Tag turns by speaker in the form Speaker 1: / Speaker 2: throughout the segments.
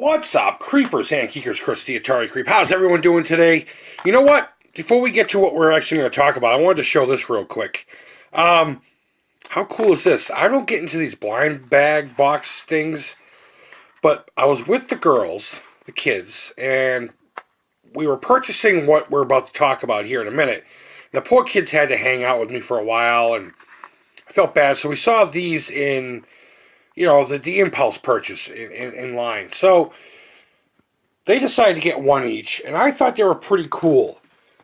Speaker 1: What's up, creepers and geekers? Chris, the Atari Creep. How's everyone doing today? You know what? Before we get to what we're actually going to talk about, I wanted to show this real quick. How cool is this? I don't get into these blind bag box things, but I was with the girls, the kids, and we were purchasing what we're about to talk about here in a minute. The poor kids had to hang out with me for a while, and I felt bad. So we saw these in, the impulse purchase in line. So they decided to get one each, and I thought they were pretty cool.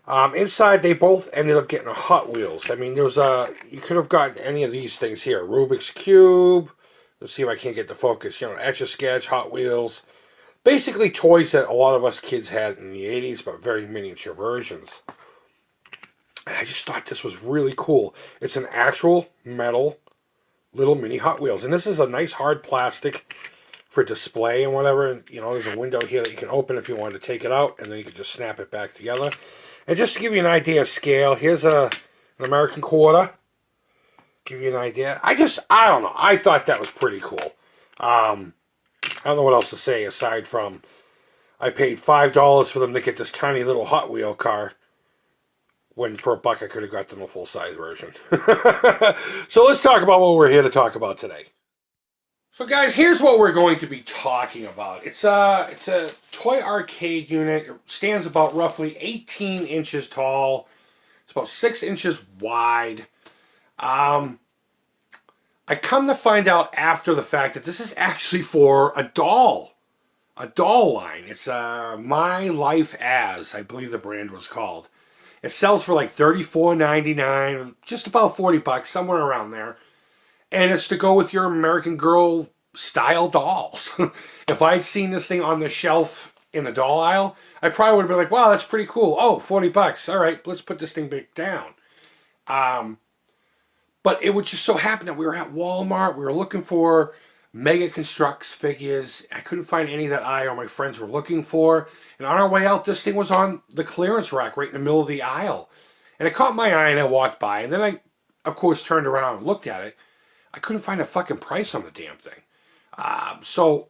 Speaker 1: Inside, they both ended up getting a Hot Wheels. I mean, you could have gotten any of these things here. Rubik's Cube. Let's see if I can't get the focus. Etch-a-Sketch, Hot Wheels. Basically toys that a lot of us kids had in the 80s, but very miniature versions. And I just thought this was really cool. It's an actual metal little mini Hot Wheels. And this is a nice hard plastic for display and whatever. And, there's a window here that you can open if you want to take it out. And then you can just snap it back together. And just to give you an idea of scale, here's an American quarter. Give you an idea. I don't know. I thought that was pretty cool. I don't know what else to say aside from I paid $5 for them to get this tiny little Hot Wheel car, when for $1 I could have got them a full-size version. So let's talk about what we're here to talk about today. So guys, here's what we're going to be talking about. It's a toy arcade unit. It stands about roughly 18 inches tall. It's about 6 inches wide. I come to find out after the fact that this is actually for a doll line. It's My Lifrle As, I believe the brand was called. It sells for like $34.99, just about $40, somewhere around there. And it's to go with your American Girl style dolls. If I'd seen this thing on the shelf in the doll aisle, I probably would have been like, wow, that's pretty cool. Oh, $40. All right, let's put this thing back down. But it would just so happen that we were at Wal-Mart. We were looking for Mega Constructs figures. I couldn't find any that I or my friends were looking for. And on our way out, this thing was on the clearance rack right in the middle of the aisle. And it caught my eye and I walked by. And then I, of course, turned around and looked at it. I couldn't find a fucking price on the damn thing. So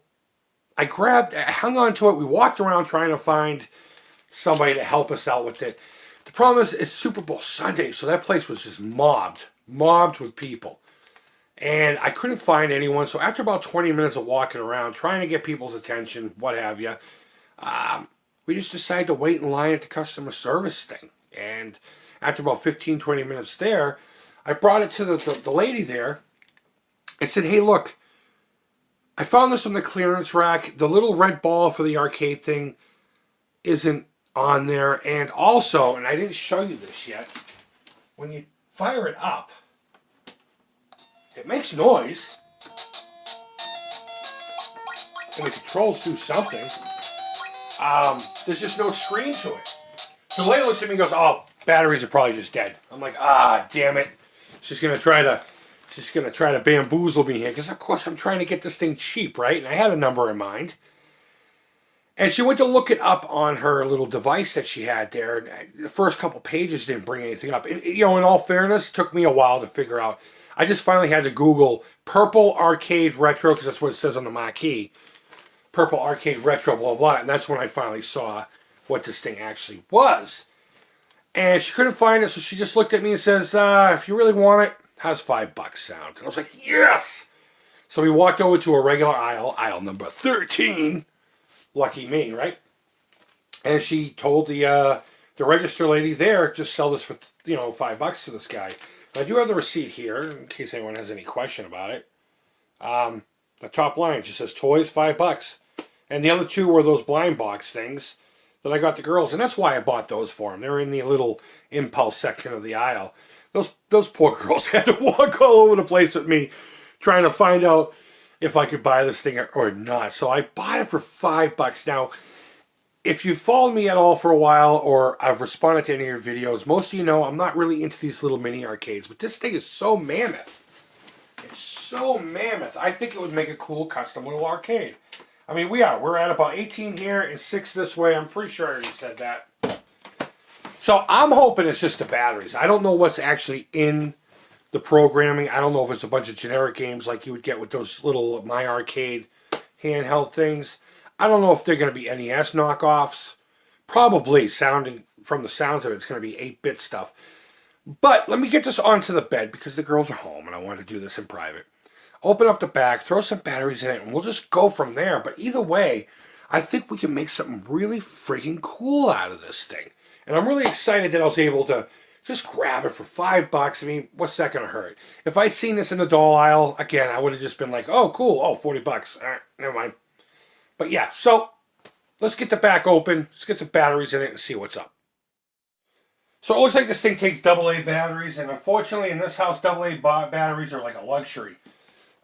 Speaker 1: I hung on to it. We walked around trying to find somebody to help us out with it. The problem is it's Super Bowl Sunday, so that place was just mobbed with people. And I couldn't find anyone, so after about 20 minutes of walking around, trying to get people's attention, what have you, we just decided to wait in line at the customer service thing. And after about 15, 20 minutes there, I brought it to the lady there and said, hey, look, I found this on the clearance rack. The little red ball for the arcade thing isn't on there. And also, and I didn't show you this yet, when you fire it up, it makes noise. And the controls do something. There's just no screen to it. So the lady looks at me and goes, oh, batteries are probably just dead. I'm like, damn it. She's gonna try to bamboozle me here, because of course I'm trying to get this thing cheap, right? And I had a number in mind. And she went to look it up on her little device that she had there. The first couple pages didn't bring anything up. And, in all fairness, it took me a while to figure out. I just finally had to Google Purple Arcade Retro, because that's what it says on the marquee. Purple Arcade Retro, blah, blah. And that's when I finally saw what this thing actually was. And she couldn't find it, so she just looked at me and says, if you really want it, how's $5 sound? And I was like, yes! So we walked over to a regular aisle number 13. Lucky me, right? And she told the register lady there, just sell this for, $5 to this guy. I do have the receipt here, in case anyone has any question about it. The top line just says toys, $5. And the other two were those blind box things that I got the girls. And that's why I bought those for them. They were in the little impulse section of the aisle. Those poor girls had to walk all over the place with me, trying to find out if I could buy this thing or not. So I bought it for $5. Now, if you've followed me at all for a while, or I've responded to any of your videos, most of you know I'm not really into these little mini arcades. But this thing is so mammoth. It's so mammoth. I think it would make a cool custom little arcade. I mean, we're at about 18 here and 6 this way. I'm pretty sure I already said that. So I'm hoping it's just the batteries. I don't know what's actually in the programming. I don't know if it's a bunch of generic games like you would get with those little My Arcade handheld things. I don't know if they're going to be NES knockoffs. Probably, sounding from the sounds of it, it's going to be 8-bit stuff. But let me get this onto the bed because the girls are home and I want to do this in private. Open up the back, throw some batteries in it, and we'll just go from there. But either way, I think we can make something really freaking cool out of this thing. And I'm really excited that I was able to just grab it for $5. I mean, what's that going to hurt? If I'd seen this in the doll aisle, again, I would have just been like, oh, cool. Oh, $40. All right, never mind. But yeah, so let's get the back open. Let's get some batteries in it and see what's up. So it looks like this thing takes AA batteries. And unfortunately, in this house, AA batteries are like a luxury.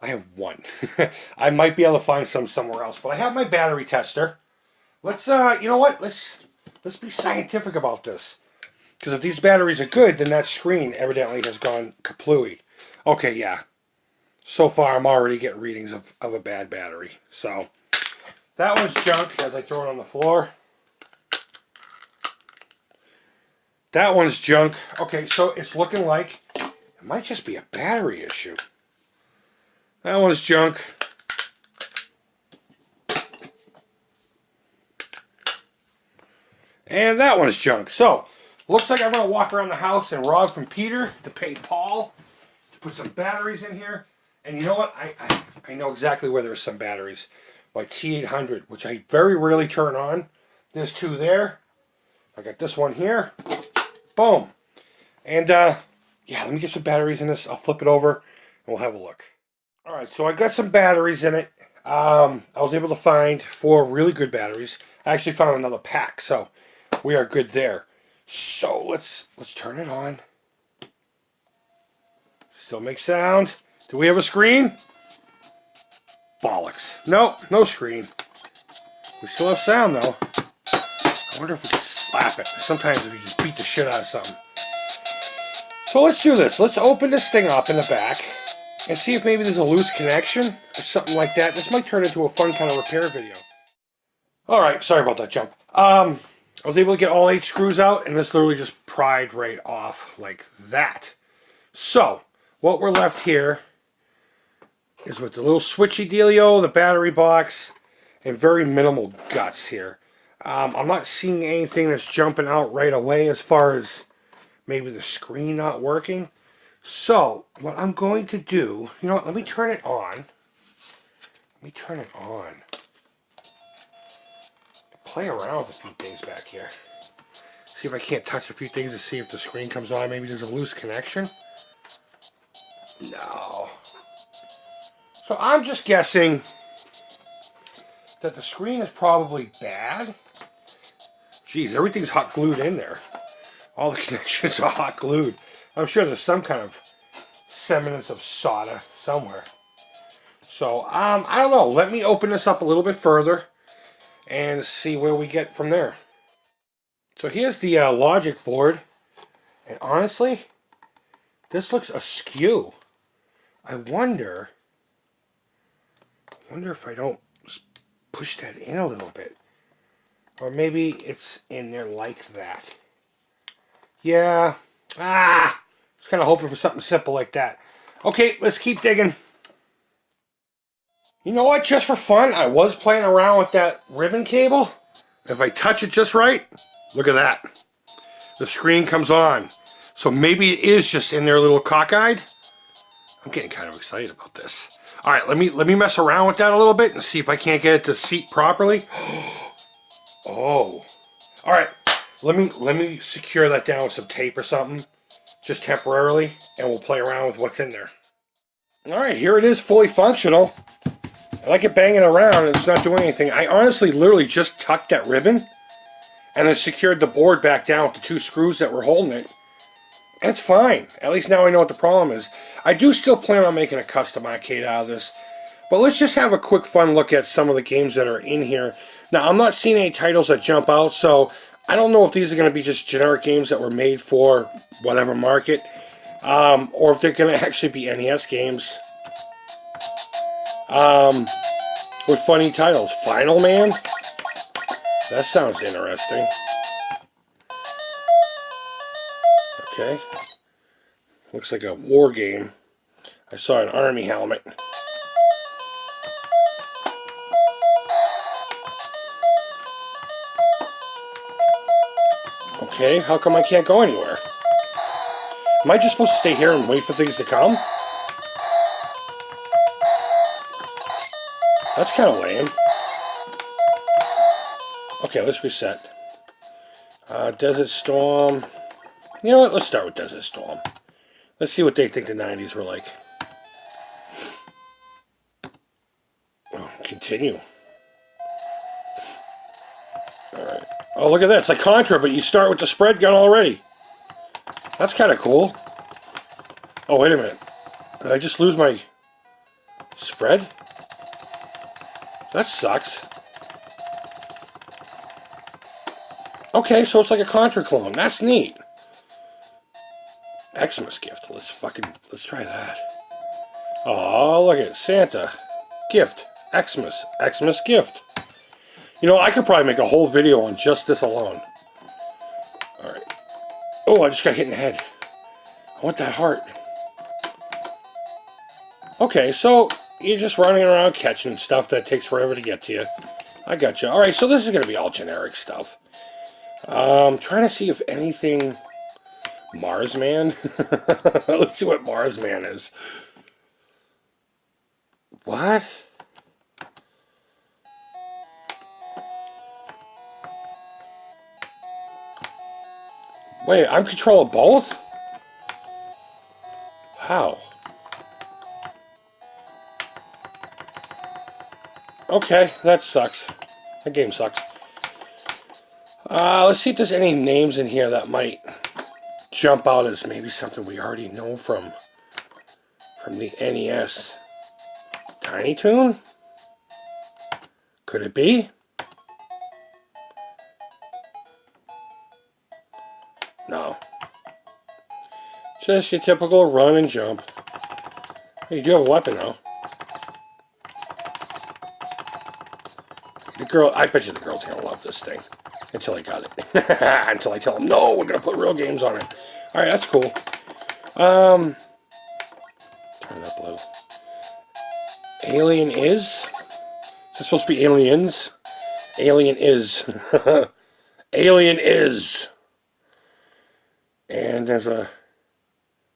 Speaker 1: I have one. I might be able to find some somewhere else. But I have my battery tester. Let's, you know what? Let's be scientific about this. Because if these batteries are good, then that screen evidently has gone kaplooey. Okay, yeah. So far, I'm already getting readings of a bad battery. So, that one's junk as I throw it on the floor. That one's junk. Okay, so it's looking like it might just be a battery issue. That one's junk. And that one's junk. So, looks like I'm going to walk around the house and rob from Peter to pay Paul to put some batteries in here. And you know what? I know exactly where there's some batteries. My T800, which I very rarely turn on. There's two there. I got this one here. Boom. And, yeah, let me get some batteries in this. I'll flip it over and we'll have a look. Alright, so I got some batteries in it. I was able to find 4 really good batteries. I actually found another pack, so we are good there. So let's turn it on. Still makes sound. Do we have a screen? Bollocks. Nope, no screen. We still have sound though. I wonder if we can slap it. Sometimes if you just beat the shit out of something. So let's do this. Let's open this thing up in the back and see if maybe there's a loose connection or something like that. This might turn into a fun kind of repair video. Alright, sorry about that jump. I was able to get all 8 screws out, and this literally just pried right off like that. So, what we're left here is with the little switchy dealio, the battery box, and very minimal guts here. I'm not seeing anything that's jumping out right away as far as maybe the screen not working. So, what I'm going to do, you know what, let me turn it on. Let me turn it on. Play around with a few things back here. See if I can't touch a few things to see if the screen comes on. Maybe there's a loose connection. No. So I'm just guessing that the screen is probably bad. Geez, everything's hot glued in there. All the connections are hot glued. I'm sure there's some kind of semblance of solder somewhere. So, I don't know. Let me open this up a little bit further and see where we get from there. So here's the logic board. And honestly, this looks askew. I wonder if I don't push that in a little bit. Or maybe it's in there like that. Yeah. Just kind of hoping for something simple like that. Okay, let's keep digging. You know what? Just for fun, I was playing around with that ribbon cable. If I touch it just right, look at that. The screen comes on. So maybe it is just in there a little cockeyed. I'm getting kind of excited about this. All right, let me mess around with that a little bit and see if I can't get it to seat properly. Oh. All right, let me secure that down with some tape or something, just temporarily, and we'll play around with what's in there. All right, here it is, fully functional. I like it banging around and it's not doing anything. I honestly literally just tucked that ribbon and then secured the board back down with the 2 screws that were holding it. And it's fine. At least now I know what the problem is. I do still plan on making a custom arcade out of this. But let's just have a quick fun look at some of the games that are in here. Now, I'm not seeing any titles that jump out, so I don't know if these are going to be just generic games that were made for whatever market, or if they're going to actually be NES games with funny titles. Final Man? That sounds interesting. Okay. Looks like a war game. I saw an army helmet. Okay, how come I can't go anywhere? Am I just supposed to stay here and wait for things to come? That's kind of lame. Okay, let's reset. Desert Storm. You know what? Let's start with Desert Storm. Let's see what they think the 90s were like. Oh, continue. Alright. Oh, look at that. It's like Contra, but you start with the spread gun already. That's kind of cool. Oh, wait a minute. Did I just lose my spread? That sucks. Okay, so it's like a Contra clone. That's neat. Xmas gift. Let's try that. Oh, look at it. Santa. Gift. Xmas. Xmas gift. You know, I could probably make a whole video on just this alone. Alright. Oh, I just got hit in the head. I want that heart. Okay, so you're just running around catching stuff that takes forever to get to you. I got you. Alright, so this is going to be all generic stuff. Trying to see if anything... Marsman? Let's see what Marsman is. What? Wait, I'm control of both? How? Okay, that sucks. That game sucks. Let's see if there's any names in here that might jump out as maybe something we already know from the NES. Tiny Toon? Could it be? No. Just your typical run and jump. You do have a weapon though. The girl, I bet you the girl's gonna love this thing. Until I got it. Until I tell them, no, we're gonna put real games on it. Alright, that's cool. Turn it up a little. Alien is? Is this supposed to be aliens? Alien is. Alien is. And there's a...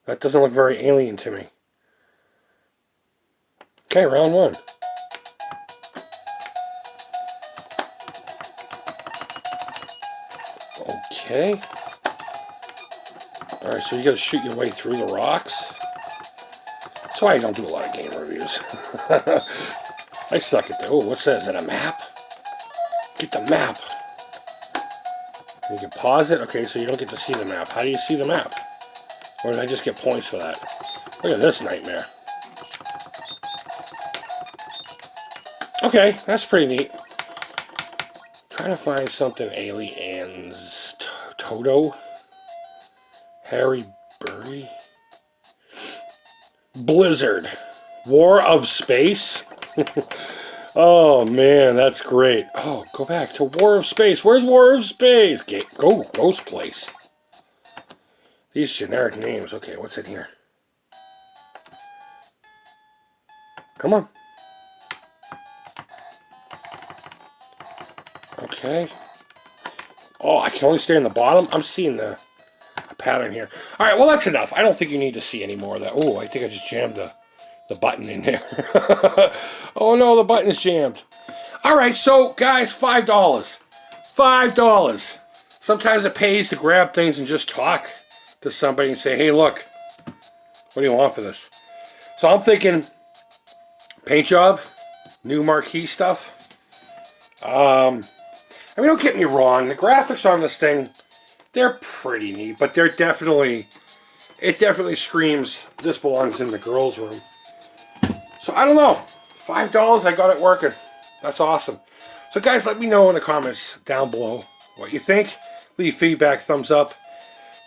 Speaker 1: That doesn't look very alien to me. Okay, round one. Okay. Alright, so you gotta shoot your way through the rocks. That's why I don't do a lot of game reviews. I suck at that. Oh, what's that? Is that a map? Get the map. You can pause it. Okay, so you don't get to see the map. How do you see the map? Or did I just get points for that? Look at this nightmare. Okay, that's pretty neat. Trying to find something aliens. Toto? Harry Burry? Blizzard. War of Space? Oh man, that's great. Oh, go back to War of Space. Where's War of Space? Go Ghost Place. These generic names. Okay, what's in here? Come on. Okay. Oh, I can only stay in the bottom? I'm seeing the pattern here. Alright, well that's enough. I don't think you need to see any more of that. Oh, I think I just jammed the button in there. Oh no, the button is jammed. Alright, so guys, $5. $5. Sometimes it pays to grab things and just talk to somebody and say, hey look, what do you want for this? So I'm thinking paint job, new marquee stuff. I mean, don't get me wrong, the graphics on this thing, they're pretty neat, but they're definitely, it definitely screams, this belongs in the girls' room. So, I don't know, $5, I got it working. That's awesome. So, guys, let me know in the comments down below what you think. Leave feedback, thumbs up,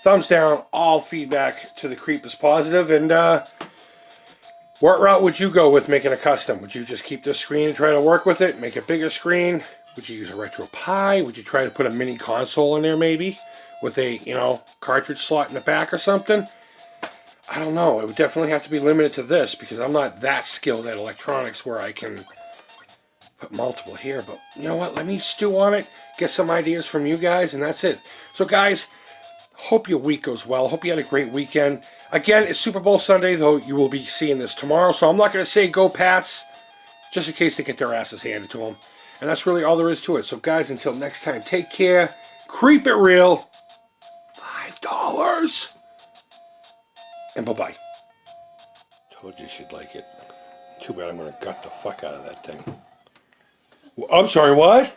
Speaker 1: thumbs down, all feedback to the Creep is positive. And, what route would you go with making a custom? Would you just keep this screen and try to work with it, make a bigger screen? Would you use a Retro Pi? Would you try to put a mini console in there maybe? With a, you know, cartridge slot in the back or something? I don't know. It would definitely have to be limited to this because I'm not that skilled at electronics where I can put multiple here. But you know what? Let me stew on it, get some ideas from you guys, and that's it. So guys, Hope your week goes well. Hope you had a great weekend. Again, it's Super Bowl Sunday, though you will be seeing this tomorrow. So I'm not going to say go Pats, just in case they get their asses handed to them. And that's really all there is to it. So guys, until next time, take care. Creep it real. $5. And bye-bye. Told you she'd like it. Too bad I'm going to gut the fuck out of that thing. I'm sorry, what?